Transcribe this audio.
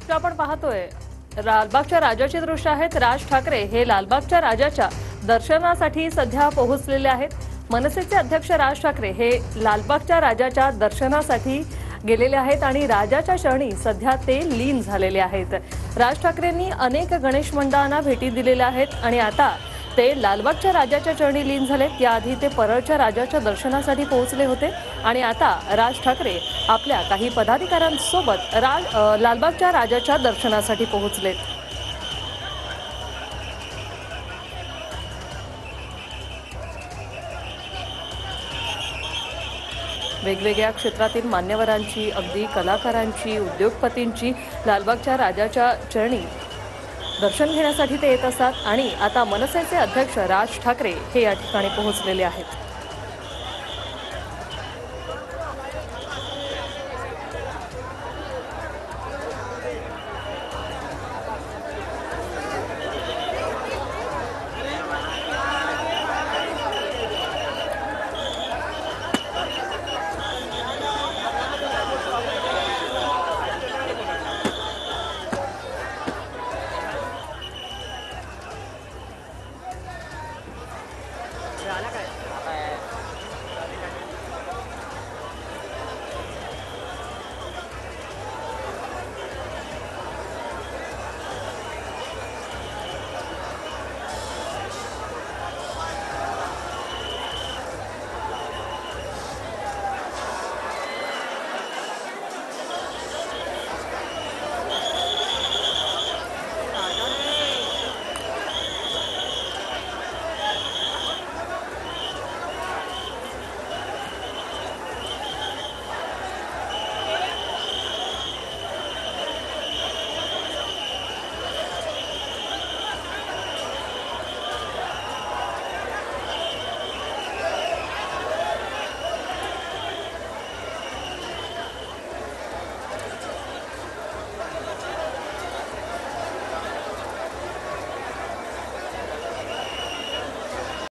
आपण पाहतोय लालबागच्या राजाची दृश्य आहेत। राज ठाकरे हे लालबागच्या राजाच्या दर्शनासाठी सध्या पोहोचलेले आहेत। मनसेचे अध्यक्ष राज ठाकरे हे लालबागच्या राजाच्या दर्शनासाठी गेलेले आहेत आणि राजाच्या चरणी सध्या ते लीन झालेले आहेत। राज ठाकरेंनी अनेक गणेश मंडळांना भेटी दिलेल्या आहेत आणि आता ते लालबागच्या राजाच्या चरणी लीन झालेत। याआधी ते परळच्या राजाच्या दर्शनासाठी पोहोचले होते आणि आता राज ठाकरे आपल्या काही पदाधिकाऱ्यांसोबत लालबागच्या राजाच्या दर्शनासाठी पोहोचलेत। वेगवेगळ्या क्षेत्रातील मान्यवरांची, अगदी कलाकारांची, उद्योगपतींची लालबागच्या राजाच्या चरणी दर्शन घेण्यासाठी ते येत असतात आणि आता मनसेचे अध्यक्ष राज ठाकरे हे या ठिकाणी पोहोचलेले आहेत।